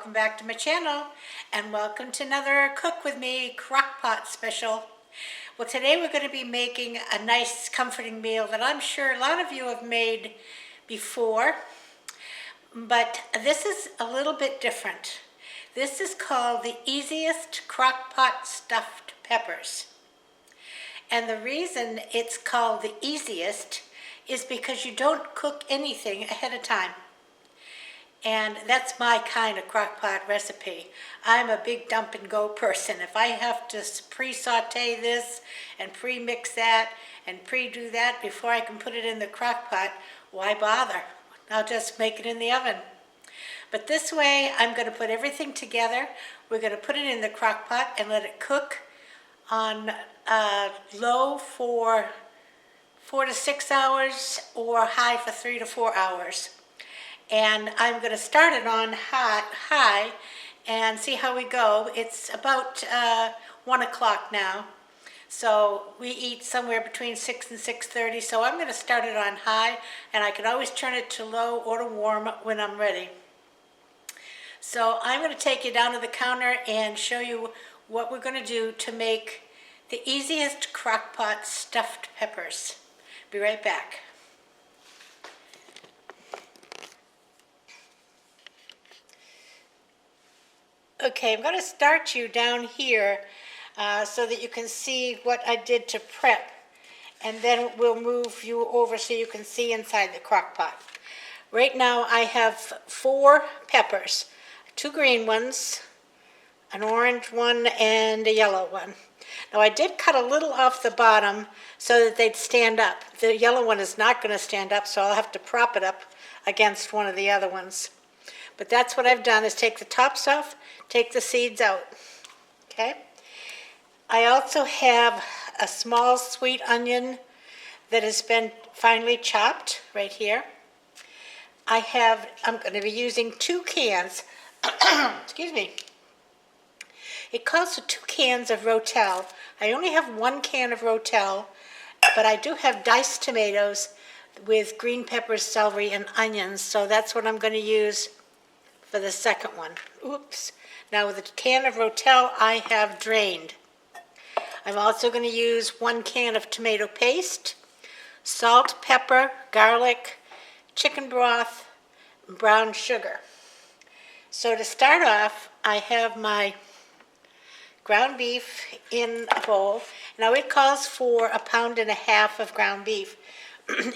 welcome back to my channel and welcome to another Cook With Me Crockpot special. Well, today we're going to be making a nice comforting meal that I'm sure a lot of you have made before, but this is a little bit different. This is called the easiest crockpot stuffed peppers. And the reason it's called the easiest is because you don't cook anything ahead of time. And that's my kind of crockpot recipe. I'm a big dump and go person. If I have to pre-saute this and pre-mix that and pre-do that before I can put it in the crockpot, why bother? I'll just make it in the oven. But this way, I'm going to put everything together. We're going to put it in the crockpot and let it cook on low for 4 to 6 hours or high for 3 to 4 hours. And I'm going to start it on high and see how we go. It's about 1 o'clock now, so we eat somewhere between 6 and 6:30, so I'm going to start it on high, and I can always turn it to low or to warm when I'm ready. So I'm going to take you down to the counter and show you what we're going to do to make the easiest crockpot stuffed peppers. Be right back. Okay, I'm going to start you down here so that you can see what I did to prep, and then we'll move you over so you can see inside the crock pot. Right now I have 4 peppers, 2 green ones, an orange one, and a yellow one. Now I did cut a little off the bottom so that they'd stand up. The yellow one is not going to stand up, so I'll have to prop it up against one of the other ones. But that's what I've done, is take the tops off, take the seeds out, okay? I also have a small sweet onion that has been finely chopped right here. I'm going to be using 2 cans, excuse me. It calls for 2 cans of Rotel. I only have 1 can of Rotel, but I do have diced tomatoes with green peppers, celery, and onions, so that's what I'm going to use for the second one. Oops. Now with a can of Rotel I have drained. I'm also going to use 1 can of tomato paste, salt, pepper, garlic, chicken broth, and brown sugar. So to start off, I have my ground beef in a bowl. Now it calls for 1.5 pounds of ground beef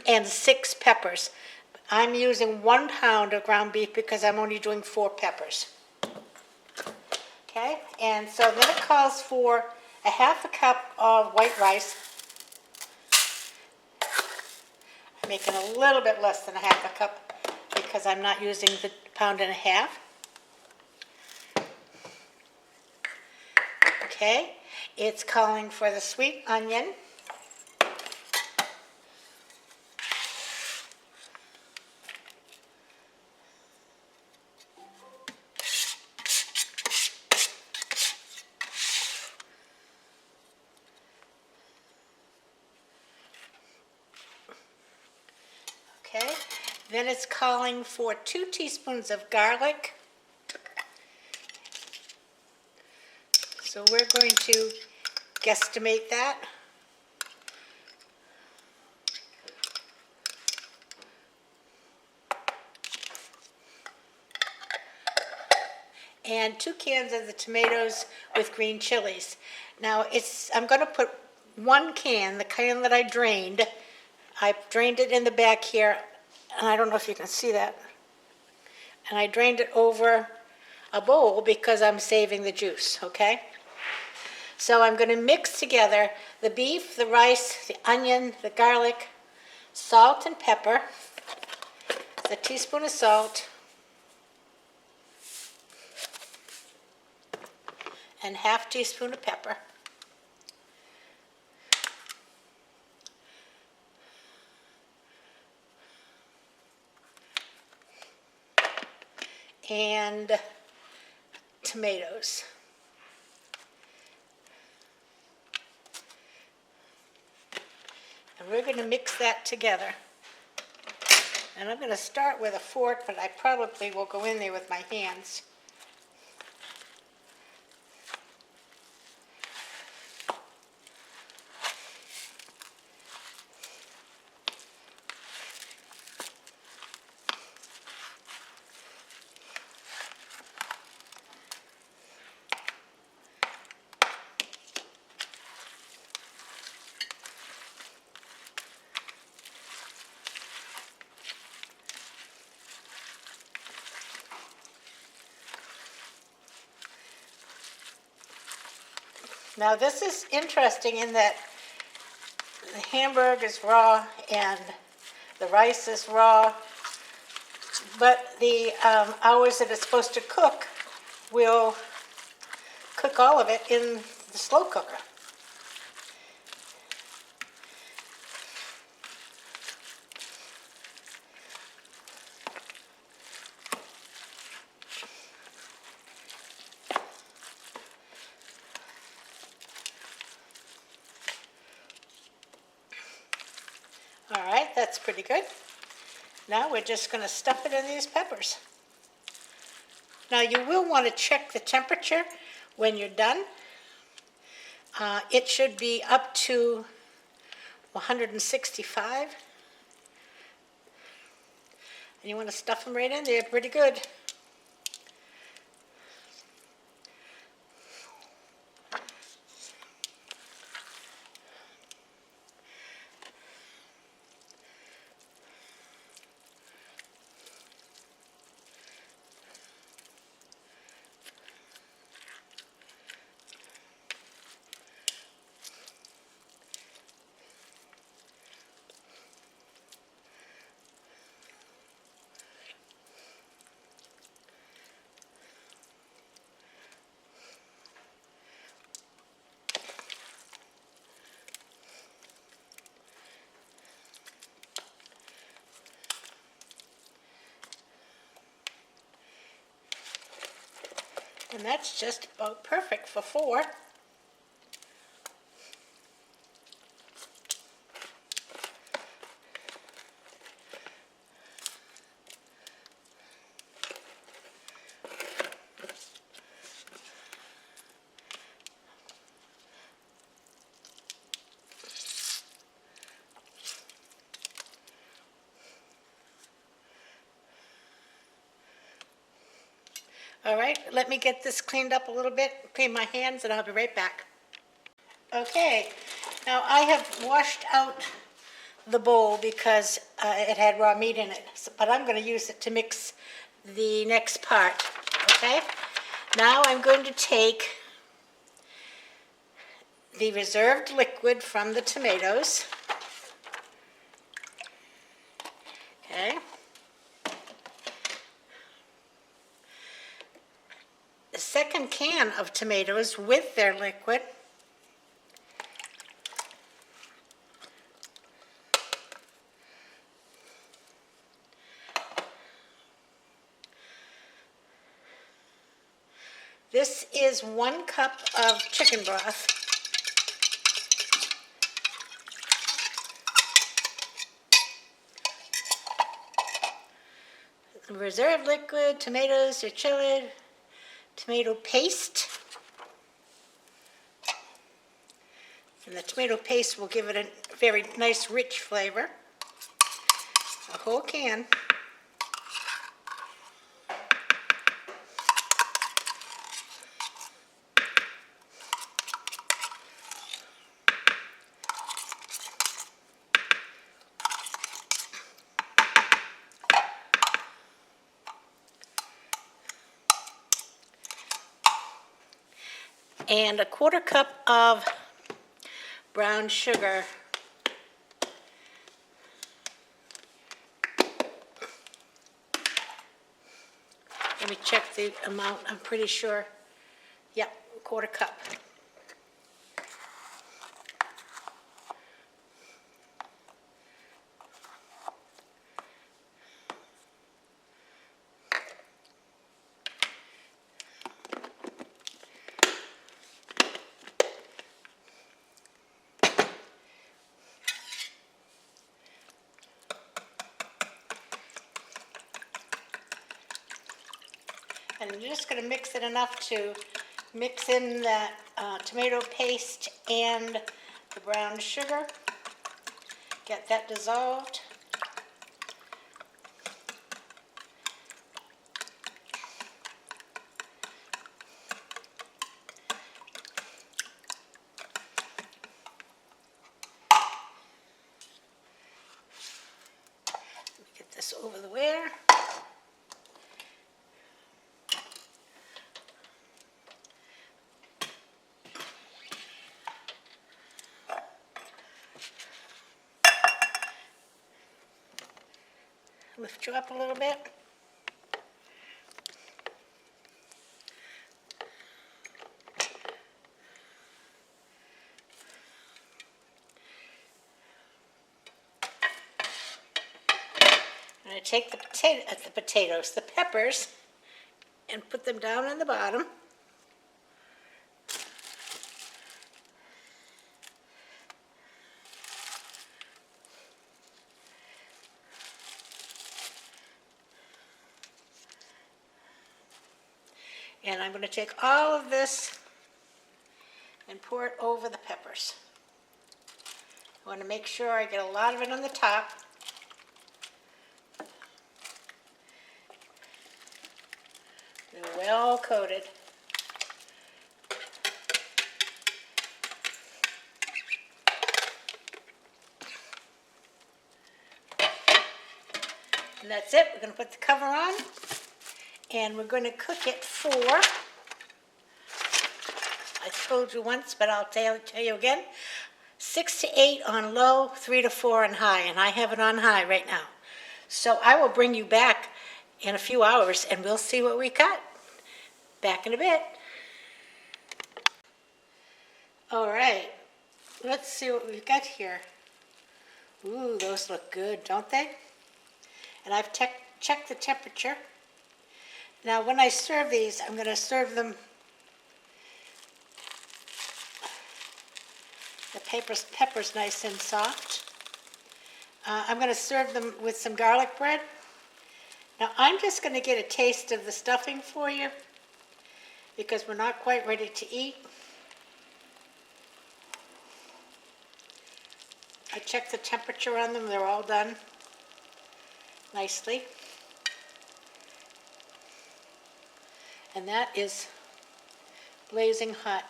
and 6 peppers. I'm using 1 pound of ground beef because I'm only doing 4 peppers. Okay, and so then it calls for 1/2 cup of white rice. I'm making a little bit less than 1/2 cup because I'm not using the 1.5 pounds. Okay, it's calling for the sweet onion. Okay, then it's calling for 2 teaspoons of garlic. So we're going to guesstimate that. And 2 cans of the tomatoes with green chilies. Now I'm going to put 1 can, the can that I drained. I drained it in the back here, and I don't know if you can see that. And I drained it over a bowl because I'm saving the juice, okay? So I'm going to mix together the beef, the rice, the onion, the garlic, salt and pepper, a teaspoon of salt, and 1/2 teaspoon of pepper. And tomatoes. And we're going to mix that together. And I'm going to start with a fork, but I probably will go in there with my hands. Now this is interesting in that the hamburger is raw and the rice is raw, but the hours that it's supposed to cook will cook all of it in the slow cooker. All right, that's pretty good. Now we're just going to stuff it in these peppers. Now you will want to check the temperature when you're done. It should be up to 165. And you want to stuff them right in there pretty good. And that's just about perfect for 4. All right, let me get this cleaned up a little bit, clean my hands, and I'll be right back. Okay, now I have washed out the bowl because it had raw meat in it, but I'm going to use it to mix the next part, okay? Now I'm going to take the reserved liquid from the tomatoes, okay? The second can of tomatoes with their liquid. This is 1 cup of chicken broth. Reserved liquid, tomatoes, your chili, tomato paste. And the tomato paste will give it a very nice rich flavor. A whole can. And a 1/4 cup of brown sugar. Let me check the amount, I'm pretty sure. Yep, 1/4 cup. And I'm just going to mix it enough to mix in that tomato paste and the brown sugar. Get that dissolved. Let me get this over the wire. lift you up a little bit. And I take the peppers, and put them down on the bottom. And I'm going to take all of this and pour it over the peppers. I want to make sure I get a lot of it on the top. They're well coated. And that's it. We're going to put the cover on, and we're going to cook it for, I told you once, but I'll tell you again, 6 to 8 on low, 3 to 4 on high, and I have it on high right now. So I will bring you back in a few hours, and we'll see what we got. Back in a bit. All right, let's see what we've got here. Ooh, those look good, don't they? And I've checked the temperature. Now when I serve these, I'm going to serve them, the pepper's nice and soft. I'm going to serve them with some garlic bread. Now I'm just going to get a taste of the stuffing for you because we're not quite ready to eat. I checked the temperature on them, they're all done nicely. And that is blazing hot.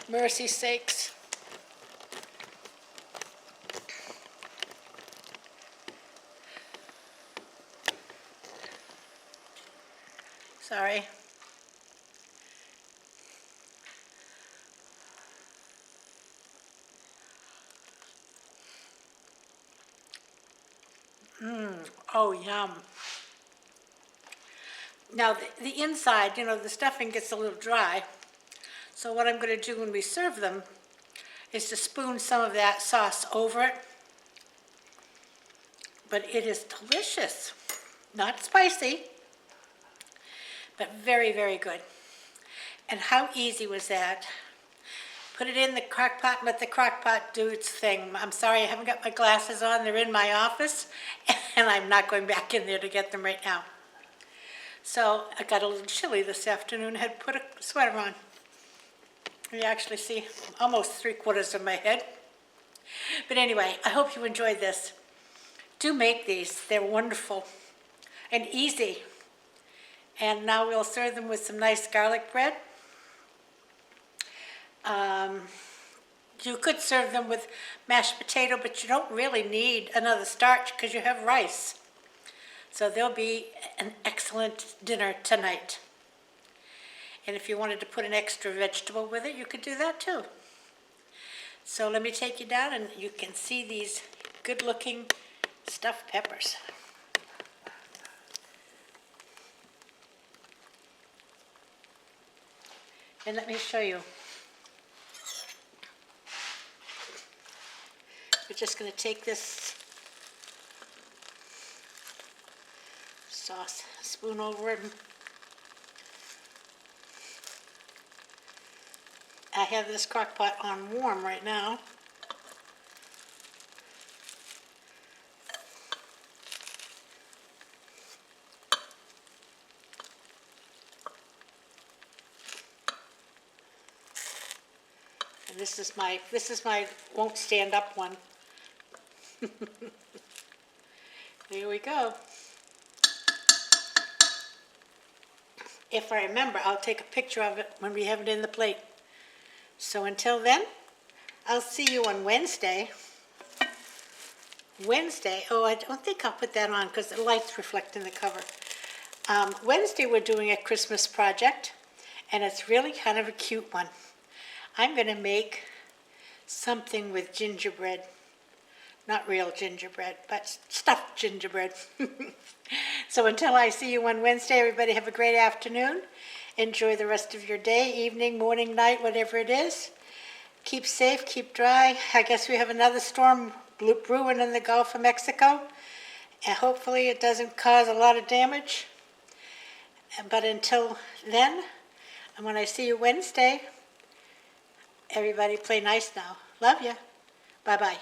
Mercy sakes. Sorry. Oh, yum. Now, the inside, you know, the stuffing gets a little dry. So what I'm going to do when we serve them is to spoon some of that sauce over it. But it is delicious. Not spicy, but very, very good. And how easy was that? Put it in the crock pot and let the crock pot do its thing. I'm sorry I haven't got my glasses on. They're in my office, and I'm not going back in there to get them right now. So I got a little chilly this afternoon. I had put a sweater on. You actually see almost 3/4 of my head. But anyway, I hope you enjoyed this. Do make these. They're wonderful and easy. And now we'll serve them with some nice garlic bread. You could serve them with mashed potato, but you don't really need another starch because you have rice. So they'll be an excellent dinner tonight. And if you wanted to put an extra vegetable with it, you could do that too. So let me take you down and you can see these good-looking stuffed peppers. And let me show you. We're just going to take this sauce, spoon over it. I have this crock pot on warm right now. And this is my won't stand up one. There we go. If I remember, I'll take a picture of it when we have it in the plate. So until then, I'll see you on Wednesday. Oh, I don't think I'll put that on because the lights reflect in the cover. Wednesday we're doing a Christmas project, and it's really kind of a cute one. I'm going to make something with gingerbread. Not real gingerbread, but stuffed gingerbread. So until I see you on Wednesday, everybody have a great afternoon. Enjoy the rest of your day, evening, morning, night, whatever it is. Keep safe, keep dry. I guess we have another storm brewing in the Gulf of Mexico. And hopefully it doesn't cause a lot of damage. But until then, and when I see you Wednesday, everybody play nice now. Love you. Bye-bye.